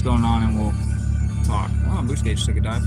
going on and we'll talk. Oh, boost gauge took a dive.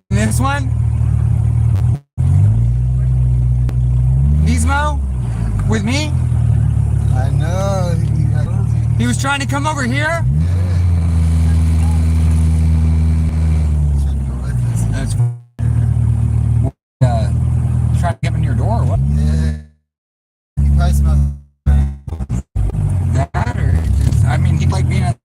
This one? Nismo? With me? I know. He was trying to come over here? That's trying to get in your door or what? Yeah. He probably smells that or just, I mean, he'd like being a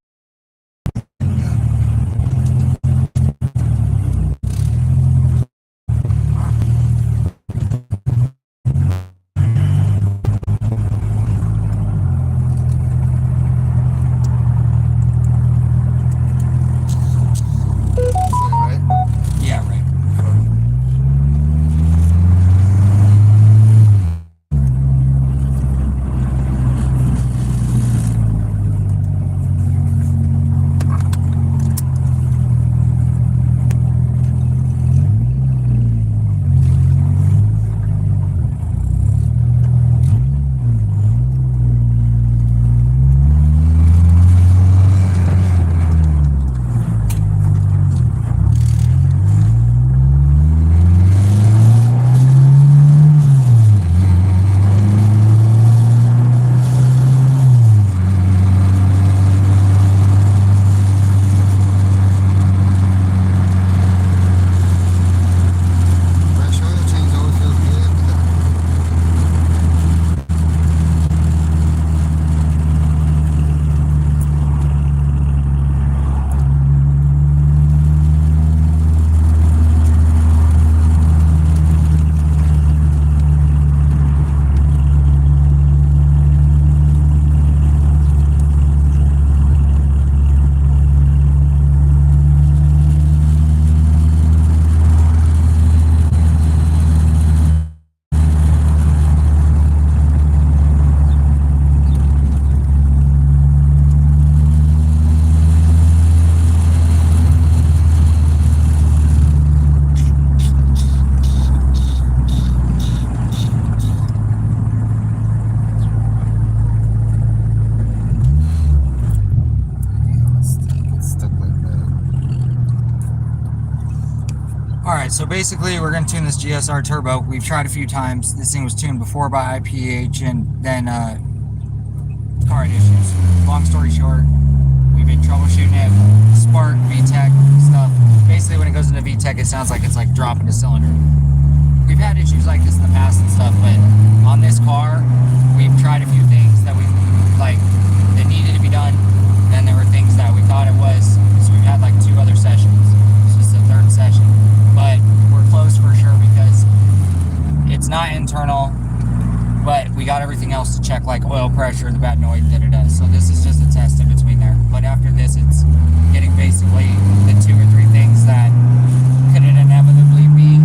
Alright, so basically we're going to tune this GSR turbo. We've tried a few times. This thing was tuned before by IPH and then card issues. Long story short, we've been troubleshooting it, spark, VTEC stuff. Basically when it goes into VTEC it sounds like it's like dropping a cylinder. We've had issues like this in the past and stuff, but on this car we've tried a few things that we like that needed to be done. Then there were things that we thought it was. So we've had like 2 other sessions. This is the 3rd session. But we're close for sure because it's not internal, but we got everything else to check, like oil pressure, the Batnoid, da-da-da. So this is just a test in between there. But after this, it's getting basically the 2 or 3 things that could it inevitably be,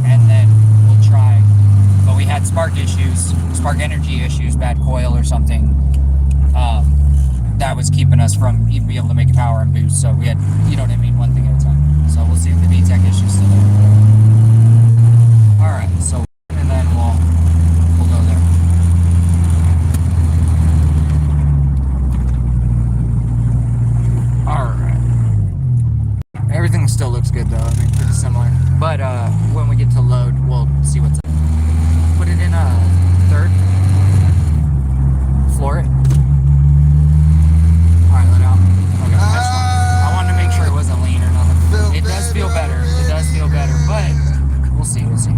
and then we'll try. But we had spark issues, spark energy issues, bad coil or something. That was keeping us from even being able to make a power and boost. So we had, you know what I mean, one thing at a time. So we'll see if the VTEC issue's still there. Alright, so, and then we'll go there. Alright. Everything still looks good though, I mean, pretty similar. But when we get to load, we'll see what's up. Put it in a 3rd. Floor it. Alright, let out. Okay, I wanted to make sure it wasn't lean or nothing. It does feel better. It does feel better, but we'll see, we'll see.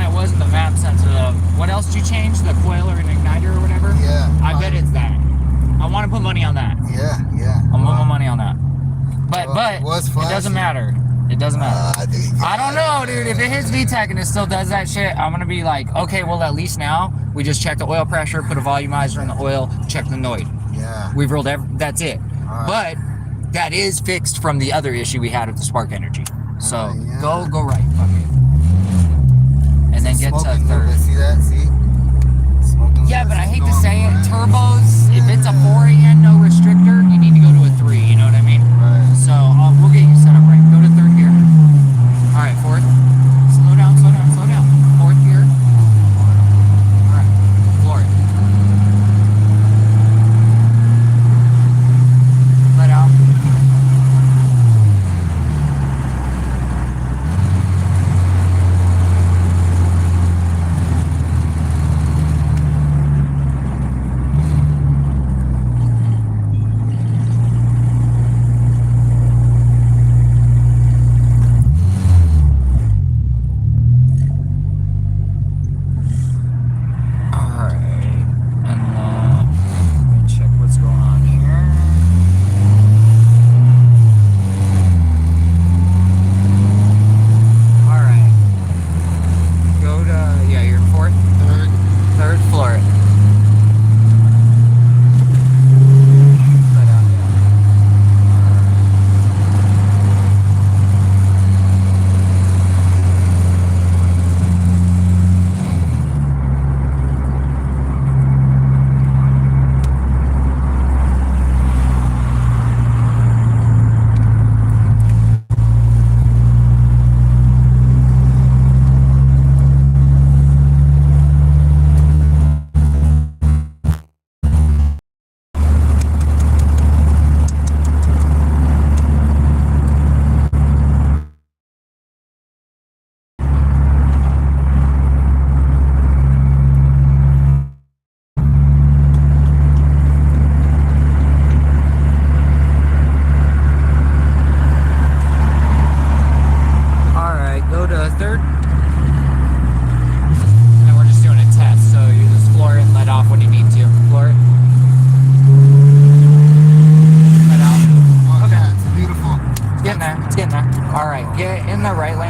it wasn't the map sensor though. What else did you change? The coiler and igniter or whatever? Yeah. I bet it's that. I want to put money on that. Yeah, yeah. I'm putting my money on that. But Well, it was it doesn't flashing. matter. It doesn't matter. I don't know, dude. If it hits VTEC and it still does that shit, I'm gonna be like, okay, well at least now we just check the oil pressure, put a volumizer in the oil, check the noise. Yeah. We've ruled that's it. Alright. But that is fixed from the other issue we had with the spark energy. So yeah. go right, fuck it. And then get to Smoking third. little bit. See that? See? Smoking Yeah, but I hate to going say it, right. turbos, if it's a 4 and no restrictor, you need to go to a 3, you know what I mean? Right. So we'll get you set up right. Go to third gear. All right, fourth. Slow down, slow down, slow down. Fourth gear. All right, floor it. Let out.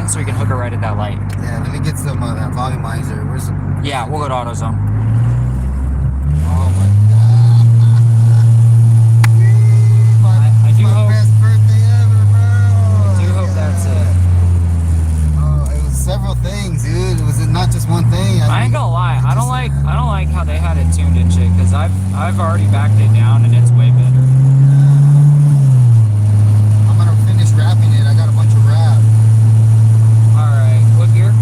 So we can hook her right at that light. Yeah, let me get some that volumizer. Where's some? Yeah, we'll go to AutoZone. Oh my god. I do hope. Best birthday ever, bro. I do hope that's it. Oh, it was several things, dude. Was it not just one thing? I ain't gonna lie. I don't like how they had it tuned and shit. Cause I've already backed it down and it's way better. I'm gonna finish wrapping it. I got a bunch of wrap. What gear?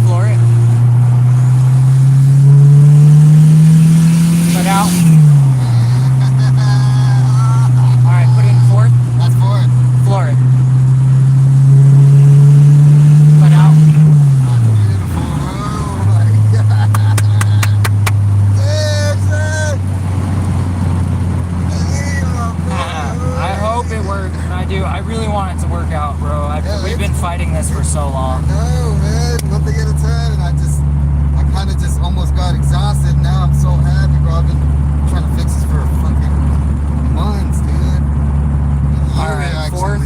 Floor it. Put out. Alright, put in fourth. That's fourth. Floor it. Put out. That's beautiful. Oh my god. I hope it works. I really want it to work out, bro. We've been fighting this for so long. No, man. One thing at a time, and I kind of just almost got exhausted. Now I'm so happy, bro. I've been trying to fix this for fucking months, dude. All right, fourth.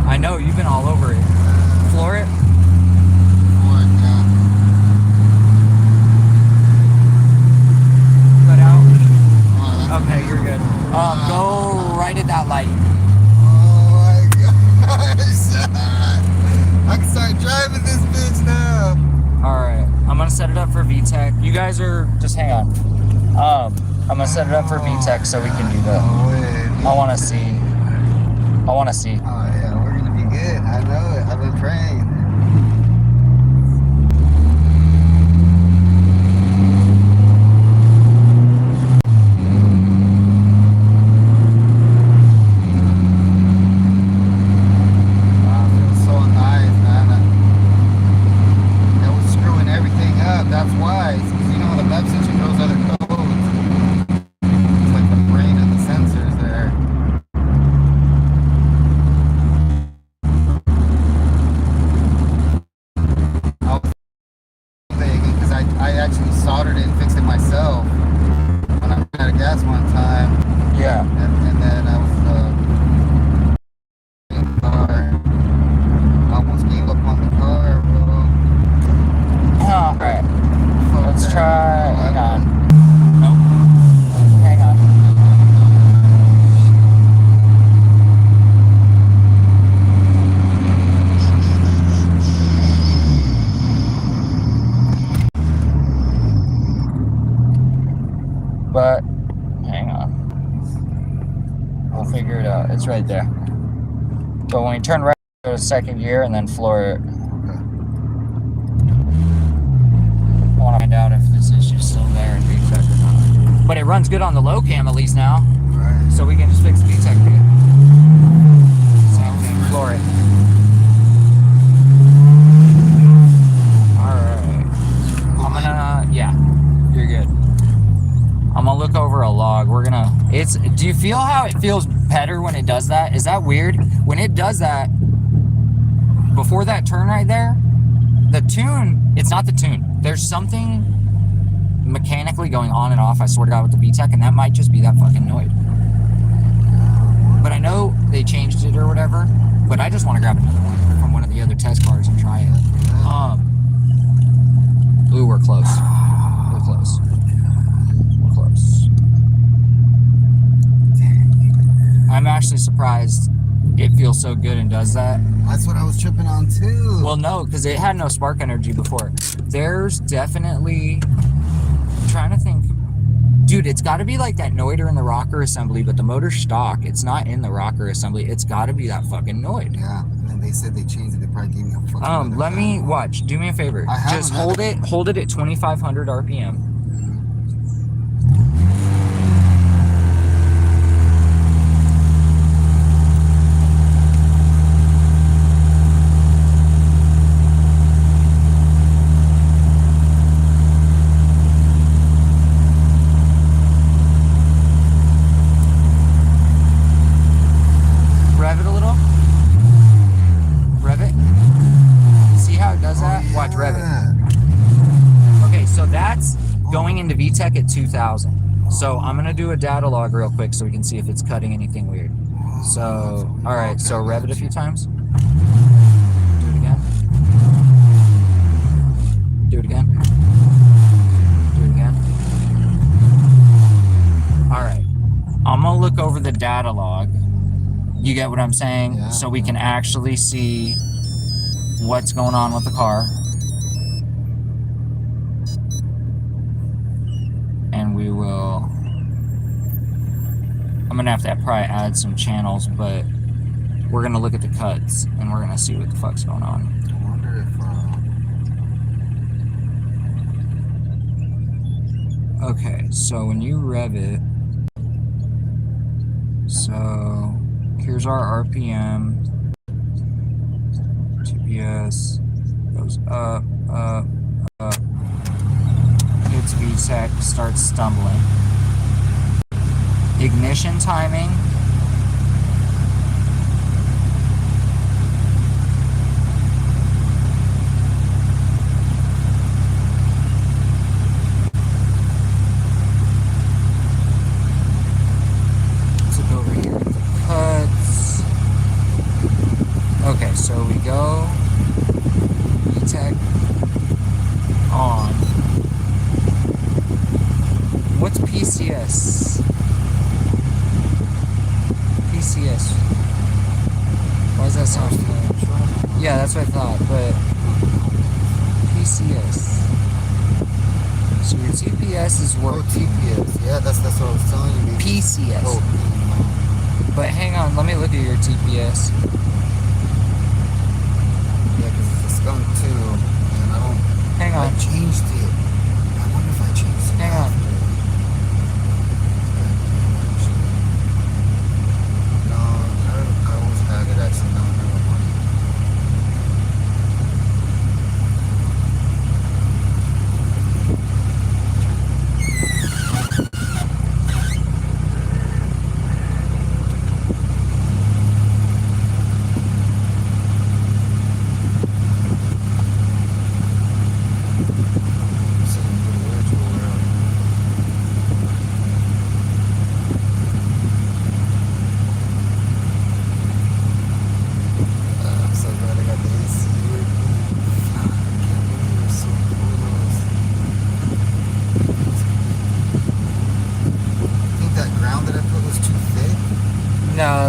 I know you've been all over it. Floor it. Fourth, yeah. Put out. Oh, Okay, you're good. Go right at that light. I can start driving this bitch now. Alright, I'm gonna set it up for VTEC. You guys are, just hang on. I'm gonna set it up for VTEC so we can do that. I wanna see. Oh yeah, we're gonna be good. I know it. I've been praying. That's why, because you know when the map switch goes other codes, it's like the brain and the sensors there. I was I actually soldered it and fixed it myself when I ran out of gas one time. Yeah. And then I was in the car. I almost gave up on the car, bro. Alright. Fuck Let's that. try. Hang on. Nope. Hang on. But hang on. We'll figure it out. It's right there. But when you turn right, go to second gear and then floor it. I want to find out if this issue's still there in VTEC or not. But it runs good on the low cam at least now. Right. So we can just fix VTEC for you. Same thing, floor it. Alright. I'm gonna, yeah, you're good. I'm gonna look over a log. We're gonna, do you feel how it feels better when it does that? Is that weird? When it does that, before that turn right there, the tune, it's not the tune. There's something mechanically going on and off, I swear to God, with the VTEC, and that might just be that fucking noise. But I know they changed it or whatever, but I just want to grab another one from one of the other test cars and try it. Ooh, we're close. We're close. We're close. I'm actually surprised it feels so good and does that. That's what I was tripping on too. Well, no, because it had no spark energy before. There's definitely, I'm trying to think. Dude, it's got to be like that Noiter in the rocker assembly, but the motor's stock. It's not in the rocker assembly. It's got to be that fucking Noid. Yeah, and then they said they changed it. They probably gave me a fucking. Let me watch. Do me a favor. Just hold it at 2,500 RPM. Rev it a little. Rev it. See how it does that? Yeah. Watch, rev it. Okay, so that's going into VTEC at 2,000. So I'm gonna do a data log real quick so we can see if it's cutting anything weird. So, all right, so rev it a few times. Do it again. Do it again. Do it again. All right, I'm gonna look over the data log. You get what I'm saying? Yeah. So we can actually see what's going on with the car. And we will, I'm gonna have to probably add some channels, but we're gonna look at the cuts and we're gonna see what the fuck's going on. I wonder if Okay, so when you rev it, so here's our RPM. TPS goes up, up, up. Hits VTEC, starts stumbling. Ignition timing. Let's look over here at the cuts. Okay, so we go VTEC on. What's PCS? PCS. Why does that sound strange? Yeah, that's what I thought, but PCS. So your TPS is working. TPS. Yeah, that's what I was telling you. Maybe. PCS. Oh, But hang on, let me look at your TPS. yeah, because it's a skunk too, and I don't. Hang on. I changed it. I wonder if I changed it. Hang on. No, I always had it actually. No, never mind.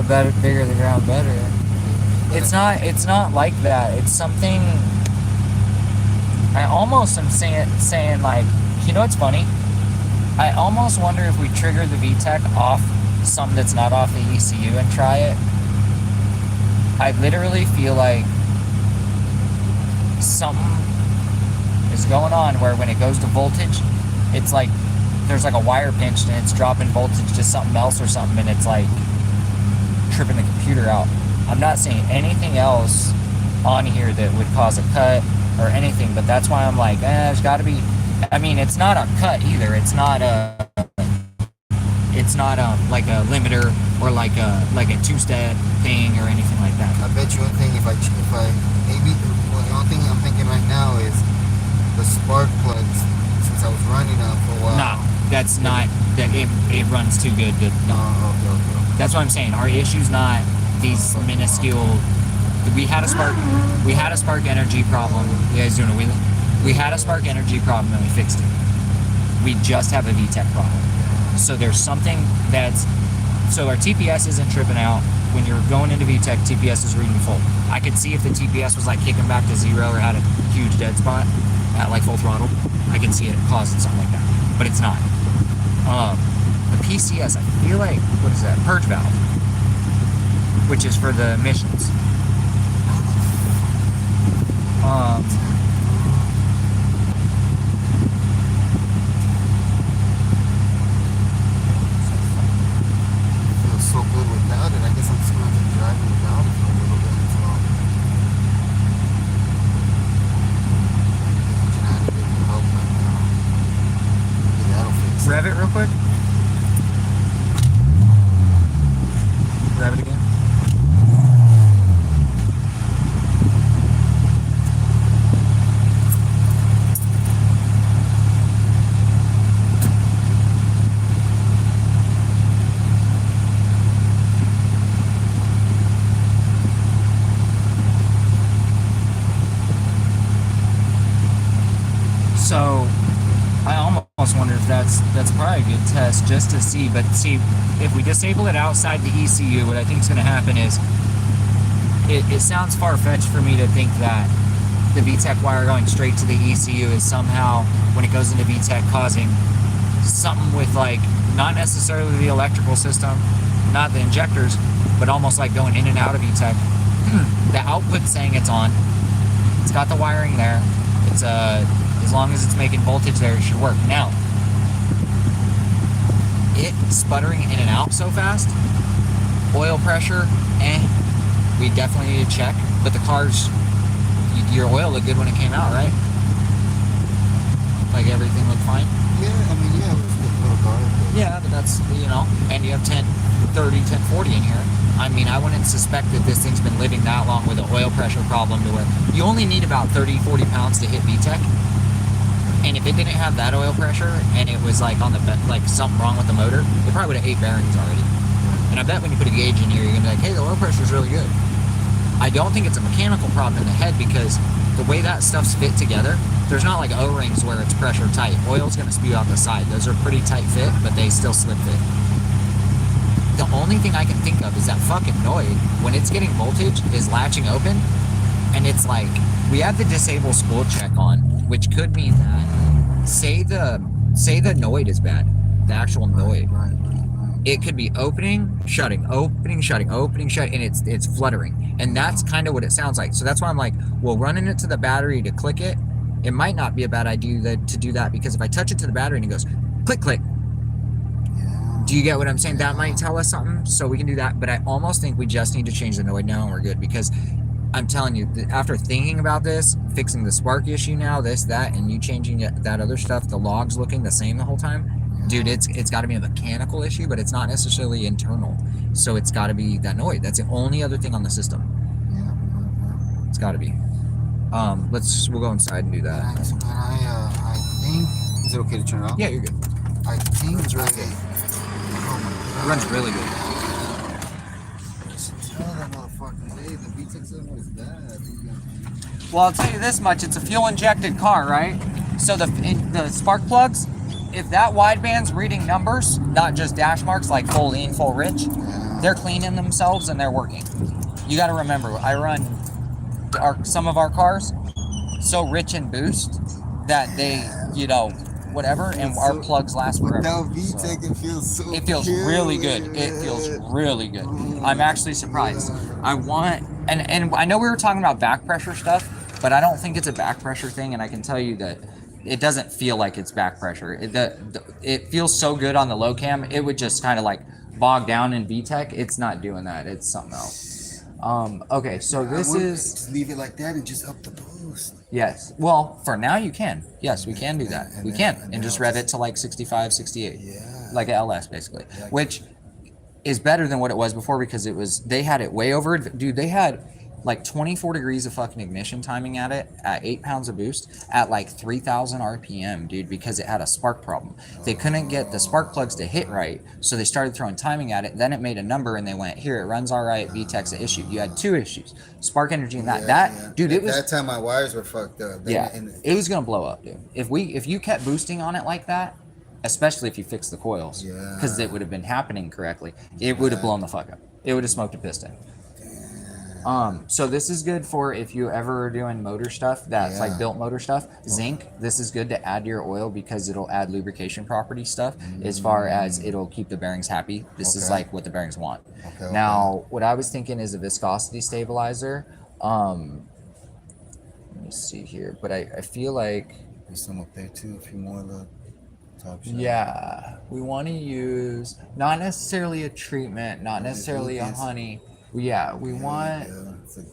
better, bigger the ground, better. It's not like that. It's something. I almost am saying like, you know what's funny? I almost wonder if we trigger the VTEC off something that's not off the ECU and try it. I literally feel like something is going on where when it goes to voltage, it's like there's like a wire pinched and it's dropping voltage to something else or something, and it's like tripping the computer out. I'm not seeing anything else on here that would cause a cut or anything, but that's why I'm like, there's got to be. I mean, it's not a cut either. It's not like a limiter or like a two-step thing or anything like that. I bet you one thing, if I maybe, well, the only thing I'm thinking right now is the spark plugs, since I was running them for a while. No, that's not, that it runs too good to, no. Okay. That's what I'm saying. Our issue's not these minuscule, we had a spark energy problem. You guys doing a wheelie? We had a spark energy problem and we fixed it. We just have a VTEC problem. So there's something so our TPS isn't tripping out. When you're going into VTEC, TPS is reading full. I could see if the TPS was like kicking back to zero or had a huge dead spot at like full throttle. I can see it causing something like that, but it's not. The PCS, I feel like, what is that? Purge valve, which is for the emissions. So good without it. I guess I'm just going to have to drive without it for a little bit until it can help right now. Maybe that'll fix it. Rev it real quick. Rev it again. So I almost wonder if that's probably a good test just to see. But see, if we disable it outside the ECU, what I think is going to happen is it sounds far-fetched for me to think that the VTEC wire going straight to the ECU is somehow, when it goes into VTEC, causing something with like not necessarily the electrical system, not the injectors, but almost like going in and out of VTEC. The output's saying it's on. It's got the wiring there. It's as long as it's making voltage there, it should work. Now, it sputtering in and out so fast, oil pressure, we definitely need to check. But the car's, your oil looked good when it came out, right? Like everything looked fine? Yeah, I mean, yeah, it was a good little car. Yeah, but that's, and you have 1030, 1040 in here. I mean, I wouldn't suspect that this thing's been living that long with an oil pressure problem to where you only need about 30, 40 pounds to hit VTEC. And if it didn't have that oil pressure and it was like on the like something wrong with the motor, it probably would have ate bearings already. And I bet when you put a gauge in here, you're gonna be like, hey, the oil pressure is really good. I don't think it's a mechanical problem in the head because the way that stuff's fit together, there's not like O-rings where it's pressure tight. Oil's gonna spew out the side. Those are pretty tight fit, but they still slip fit. The only thing I can think of is that fucking Noid, when it's getting voltage, is latching open, and it's like, we have the disable spool check on, which could mean that, say the Noid is bad, the actual Noid, it could be opening, shutting, and it's fluttering, and that's kind of what it sounds like. So that's why I'm like, well, running it to the battery to click it, it might not be a bad idea to do that, because if I touch it to the battery and it goes click click, do you get what I'm saying? That might tell us something, so we can do that. But I almost think we just need to change the Noid now and we're good, because I'm telling you, after thinking about this, fixing the spark issue now, this, that, and you changing that other stuff, the logs looking the same the whole time, dude, it's got to be a mechanical issue, but it's not necessarily internal. So it's got to be that Noid. That's the only other thing on the system. It's got to be. We'll go inside and do that. I think, is it okay to turn it off? Yeah, you're good. I think It's really good. It runs really good. Tell that motherfucker, hey, the VTEC signal is bad. Well, I'll tell you this much: it's a fuel-injected car, right? So the spark plugs, if that wideband's reading numbers, not just dash marks like full lean, full rich, they're cleaning themselves and they're working. You got to remember, I run some of our cars so rich in boost that they, you know, whatever, and our plugs last forever. Without VTEC, it feels so. It feels really good. It feels really good. I'm actually surprised. I want, and I know we were talking about back pressure stuff, but I don't think it's a back pressure thing, and I can tell you that it doesn't feel like it's back pressure. It feels so good on the low cam. It would just kind of like bog down in VTEC. It's not doing that. It's something else. Okay, so this is... Just leave it like that and just up the boost. Yes. Well, for now you can. Yes, we can do that. We can. And just rev it to like 65, 68. Yeah. Like an LS, basically. Which is better than what it was before because they had it way over. Dude, they had like 24 degrees of fucking ignition timing at it at 8 pounds of boost at like 3,000 RPM, dude, because it had a spark problem. They couldn't get the spark plugs to hit right, so they started throwing timing at it. Then it made a number and they went, here, it runs all right, VTEC's an issue. You had 2 issues, spark energy and that. Dude, it was... That time my wires were fucked up. It was going to blow up, dude. If you kept boosting on it like that, especially if you fixed the coils, because it would have been happening correctly, it would have blown the fuck up. It would have smoked a piston. So this is good for if you ever are doing motor stuff that's like built motor stuff. Zinc, this is good to add to your oil because it'll add lubrication property stuff as far as it'll keep the bearings happy. This is like what the bearings want. Now, what I was thinking is a viscosity stabilizer. Let me see here, but I feel like... There's some up there too, if you more of the top shot. Yeah, we want to use not necessarily a treatment, not necessarily a honey. Yeah, we want... It's like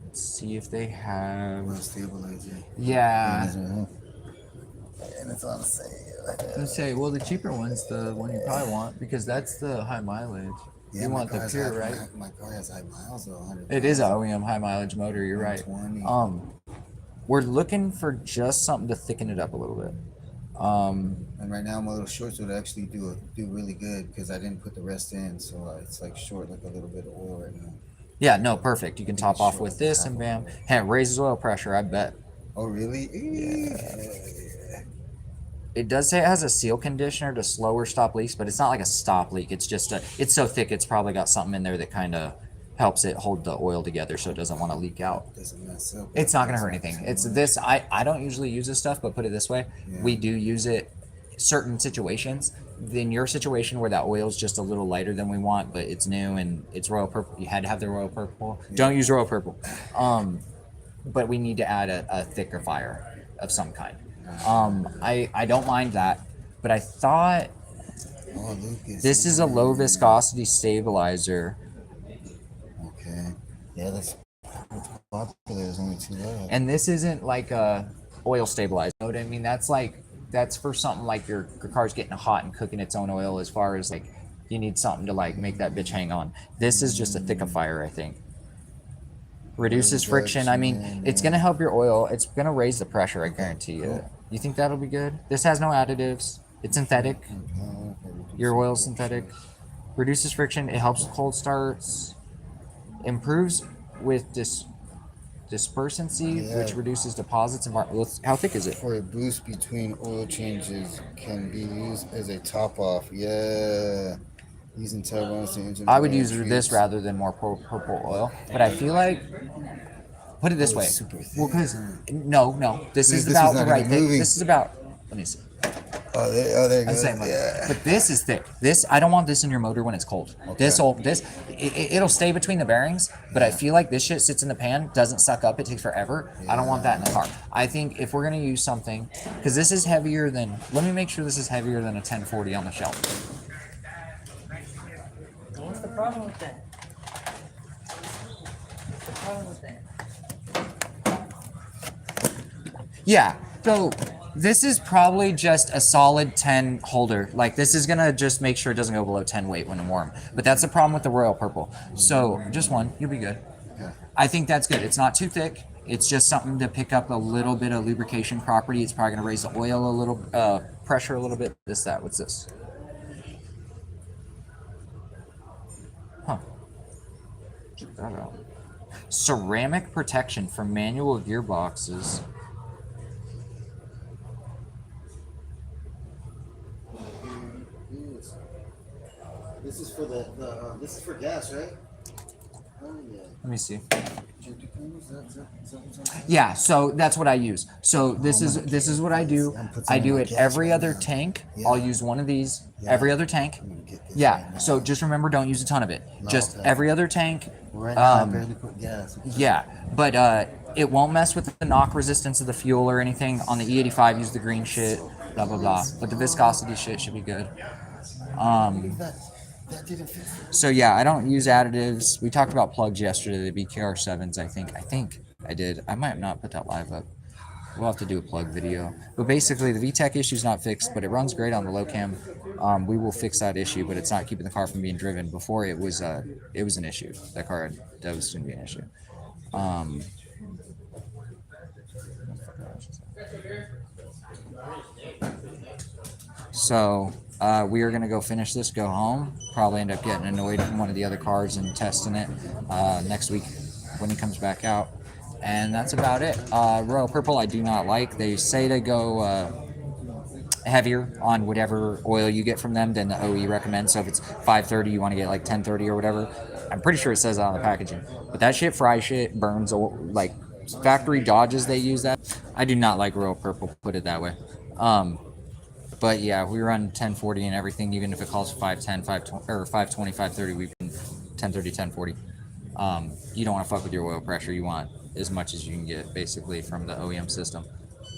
let's see if they have... A stabilizer. Yeah. And it's on sale. Let's say, well, the cheaper one's the one you probably want because that's the high mileage. Yeah, you want the pure, right? My car has high miles, though. 100. It is an OEM high mileage motor, you're right. We're looking for just something to thicken it up a little bit. And right now I'm a little short, so it actually do really good because I didn't put the rest in, so it's like short, like a little bit of oil right now. Yeah, no, perfect. You can top off with this and bam. Hey, it raises oil pressure, I bet. Oh, really? Yeah. It does say it has a seal conditioner to slow or stop leaks, but it's not like a stop leak. It's just it's so thick, it's probably got something in there that kind of helps it hold the oil together so it doesn't want to leak out. Doesn't mess up. It's not going to hurt anything. It's this, I don't usually use this stuff, but put it this way, we do use it in certain situations. In your situation where that oil's just a little lighter than we want, but it's new and it's royal purple, you had to have the royal purple. Don't use royal purple. But we need to add a thicker fire of some kind. I don't mind that, but I thought this is a low viscosity stabilizer. Okay. Yeah, that's popular. There's only 2 left. And this isn't like a oil stabilizer. You know what I mean? That's for something like your car's getting hot and cooking its own oil, as far as like you need something to like make that bitch hang on. This is just a thickifier, I think. Reduces friction. I mean, it's gonna help your oil. It's gonna raise the pressure, I guarantee you. You think that'll be good? This has no additives. It's synthetic. Your oil's synthetic. Reduces friction. It helps with cold starts. Improves with dispersancy, which reduces deposits. And how thick is it? For a boost between oil changes, can be used as a top off. Yeah. Using turbines to engine. I would use this rather than more purple oil, but I feel like, put it this way. Well, because no, this is about the right thing. This is about. Let me see. Oh, there you go. Yeah. But this is thick. This, I don't want this in your motor when it's cold. Okay. It'll stay between the bearings, but I feel like this shit sits in the pan, doesn't suck up, it takes forever. I don't want that in the car. I think if we're gonna use something, because this is heavier than, let me make sure this is heavier than a 1040 on the shelf. What's the problem with that? What's the problem with that? Yeah, so this is probably just a solid 10 holder. Like, this is gonna just make sure it doesn't go below 10 weight when warm. But that's the problem with the royal purple. So just one, you'll be good. I think that's good. It's not too thick. It's just something to pick up a little bit of lubrication property. It's probably gonna raise the oil a little, pressure a little bit. What's this? Huh. Check that out. Ceramic protection for manual gearboxes. This is for this is for gas, right? Oh yeah. Let me see. Is Yeah, so that's what I use. So this is what I do. I do it every other tank. I'll use one of these every other tank. Yeah. So just remember, don't use a ton of it. Just every other tank. Right now, I barely put gas. Yeah, but it won't mess with the knock resistance of the fuel or anything. On the E85, use the green shit. Blah blah blah. But the viscosity shit should be good. That didn't fix it. So yeah, I don't use additives. We talked about plugs yesterday, the BKR7s, I think I did. I might not put that live up. We'll have to do a plug video. But basically, the VTEC issue's not fixed, but it runs great on the low cam. We will fix that issue, but it's not keeping the car from being driven. Before it was an issue. That was going to be an issue. So we are going to go finish this, go home, probably end up getting annoyed in one of the other cars and testing it next week when he comes back out. And that's about it. Royal Purple I do not like. They say to go heavier on whatever oil you get from them than the OE recommends. So if it's 530, you want to get like 1030 or whatever. I'm pretty sure it says that on the packaging. But that shit fries shit, burns, like factory Dodges, they use that. I do not like Royal Purple, put it that way. But yeah, we run 1040 and everything, even if it calls 510, 520, or 520, 530, we've been 1030, 1040. You don't want to fuck with your oil pressure. You want as much as you can get, basically, from the OEM system.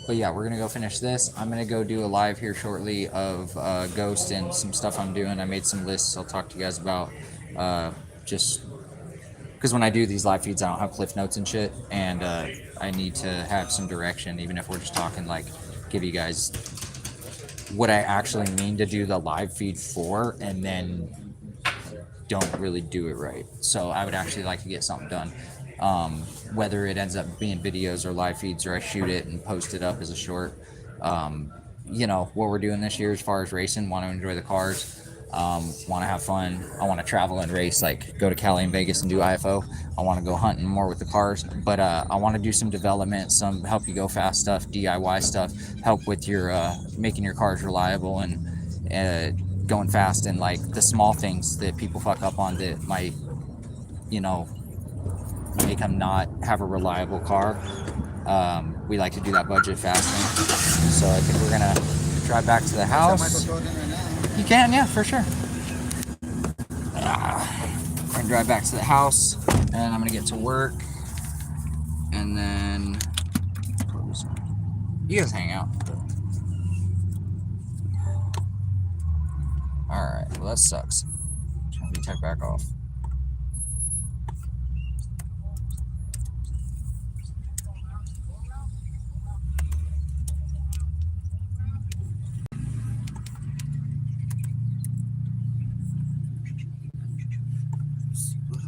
But yeah, we're going to go finish this. I'm going to go do a live here shortly of Ghost and some stuff I'm doing. I made some lists I'll talk to you guys about. Just because when I do these live feeds, I don't have cliff notes and shit. And I need to have some direction, even if we're just talking, like, give you guys what I actually mean to do the live feed for, and then don't really do it right. So I would actually like to get something done. Whether it ends up being videos or live feeds, or I shoot it and post it up as a short. You know, what we're doing this year as far as racing, want to enjoy the cars, want to have fun. I want to travel and race, like go to Cali and Vegas and do IFO. I want to go hunting more with the cars, but I want to do some development, some help you go fast stuff, DIY stuff, help with your making your cars reliable and going fast, and like the small things that people fuck up on that might, you know, make them not have a reliable car. We like to do that budget fasting. So I think we're gonna drive back to the house. You can, yeah, for sure. We're gonna drive back to the house, and I'm gonna get to work, and then you guys hang out. All right, well that sucks. Turn the tech back off.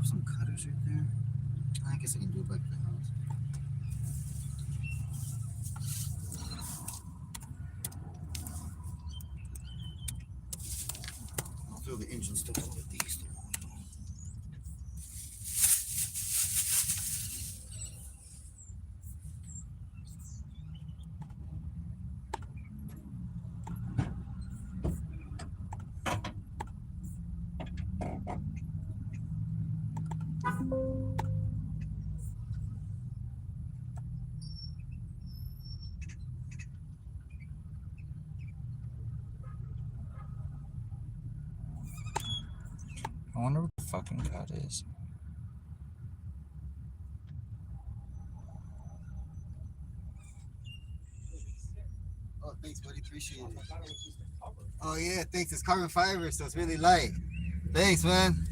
Some cutters right there. I guess I can do it back at the house. I'll throw the engine stuff over these. I wonder what the fucking cut is. Oh, thanks, buddy. Appreciate it. Oh, yeah, thanks. It's carbon fiber, so it's really light. Thanks, man.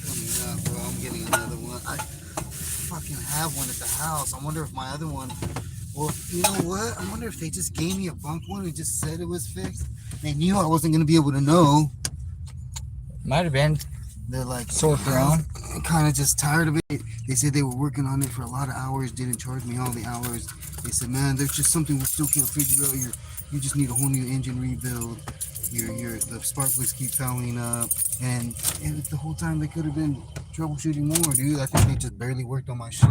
Coming up, bro. I'm getting another one. I fucking have one at the house. I wonder if my other one. Well, you know what? I wonder if they just gave me a bunk one and just said it was fixed. They knew I wasn't gonna be able to know. Might have been. They're like Sort their own. Kind of just tired of it. They said they were working on it for a lot of hours. Didn't charge me all the hours. They said, man, there's just something we still can't figure out. You just need a whole new engine rebuild. The sparklers keep fouling up, and the whole time they could have been troubleshooting more, dude. I think they just barely worked on my shit.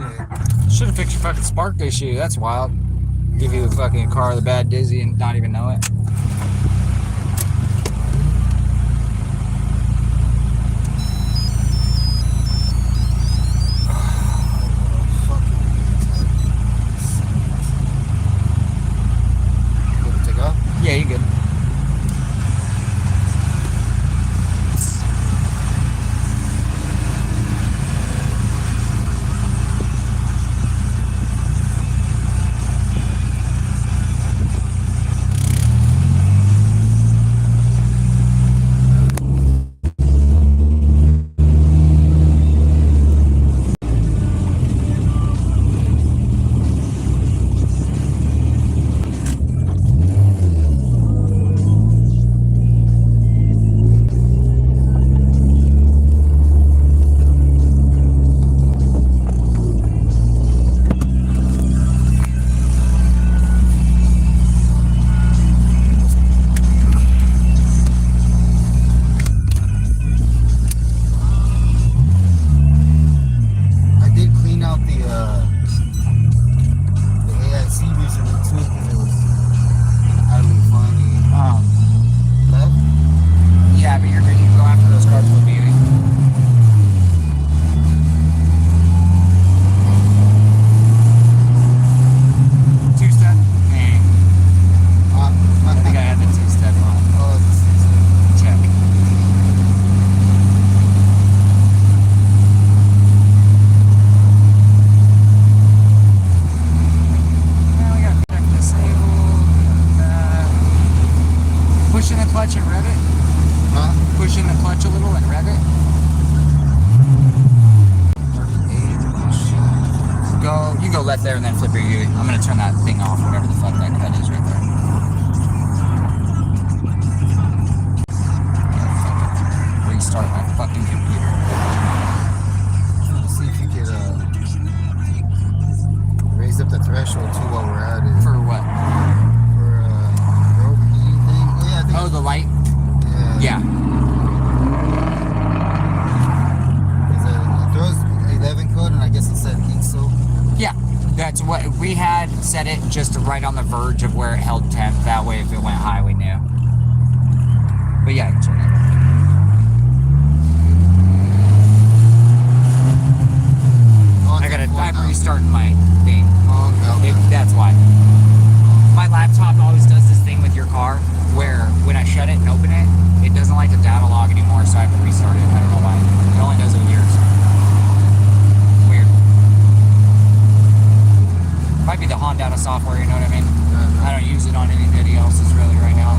Should have fixed your fucking spark issue. That's wild. Give you a fucking car with a bad dizzy and not even know it. Yeah, you good. Let there and then flip your U. I'm gonna turn that thing off, whatever the fuck that cut is right there. Yeah, restart my fucking computer. Trying to see if you could raise up the threshold too while we're at it. For what? For overheating thing. Oh, yeah, I think oh, the light? Yeah. It throws 11 code and I guess it said heat soak. Yeah. That's what we had set it just right on the verge of where it held temp. That way, if it went high, we knew. But yeah, I can turn it. I'm restarting my thing. Oh, okay. That's why. My laptop always does this thing with your car where when I shut it and open it, it doesn't like the data log anymore, so I have to restart it. I don't know why. It only does it with yours. Might be the Honda software, you know what I mean? I don't use it on anybody else's really right now.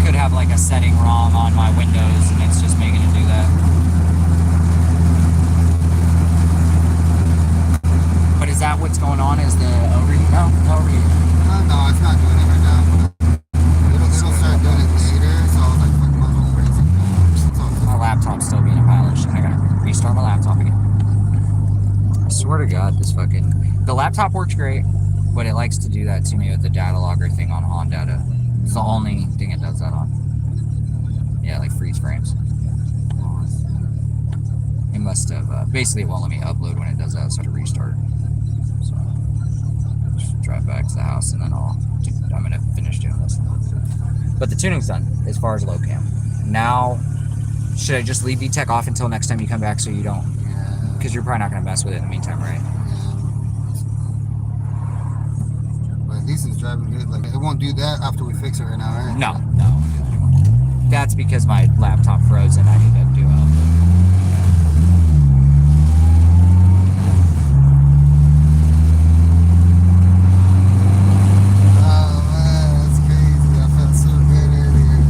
Could have like a setting wrong on my Windows and it's just making it do that. But is that what's going on? Is the overheat? No, overheat. No, it's not doing it right now. It'll start doing it later, so I was like, fuck, my whole crazy. My laptop's still being a pile of shit. I gotta restart my laptop again. I swear to God, the laptop works great, but it likes to do that to me with the data logger thing on Honda. It's the only thing it does that on. Yeah, like freeze frames. It must have, basically it won't let me upload when it does that, so I have to restart. So, just drive back to the house and then I'm gonna finish doing this. But the tuning's done, as far as low cam. Now, should I just leave VTech off until next time you come back so you don't? Because you're probably not going to mess with it in the meantime, right? Yeah. But at least it's driving good. Like, it won't do that after we fix it right now, right? No. That's because my laptop froze and I need to do it. Oh, man, that's crazy. I felt so good earlier.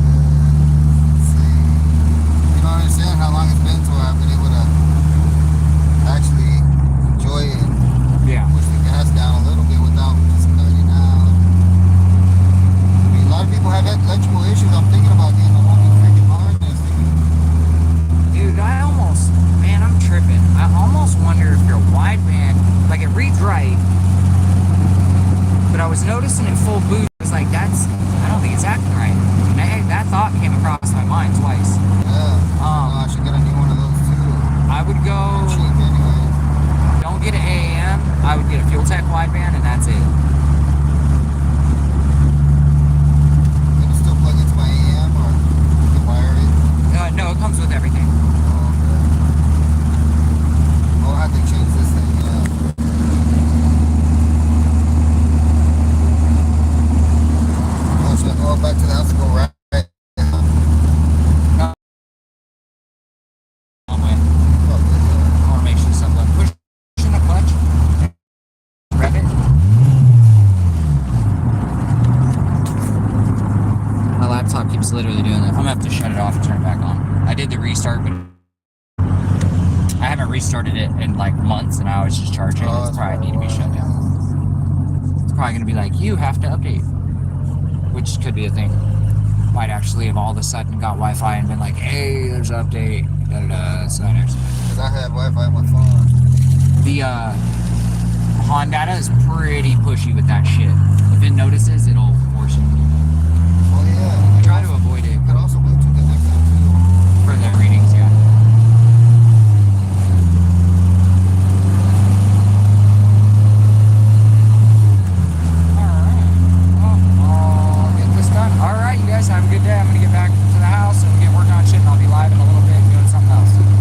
was noticing it full boost. I was like, I don't think it's acting right. And that thought came across my mind twice. Yeah. I should get a new one of those too. I would go, They're cheap anyway. don't get an AAM, I would get a Fuel Tech wideband, and that's it. Can you still plug into my AM or you can wire it? No, it comes with everything. Oh, okay. I'll have to change this thing, yeah. Oh, should I go back to the house and go right? I'm with. I want to make sure something pushing the clutch. Rev it. My laptop keeps literally doing that. I'm gonna have to shut it off and turn it back on. I did the restart, but I haven't restarted it in like months, and I always just charge it. It's probably need to be shut down. It's probably gonna be like, you have to update, which could be a thing. Might actually have all of a sudden got Wi-Fi and been like, hey, there's an update. So Because I had Wi-Fi on my phone. the Honda is pretty pushy with that shit. If it notices, it'll force you.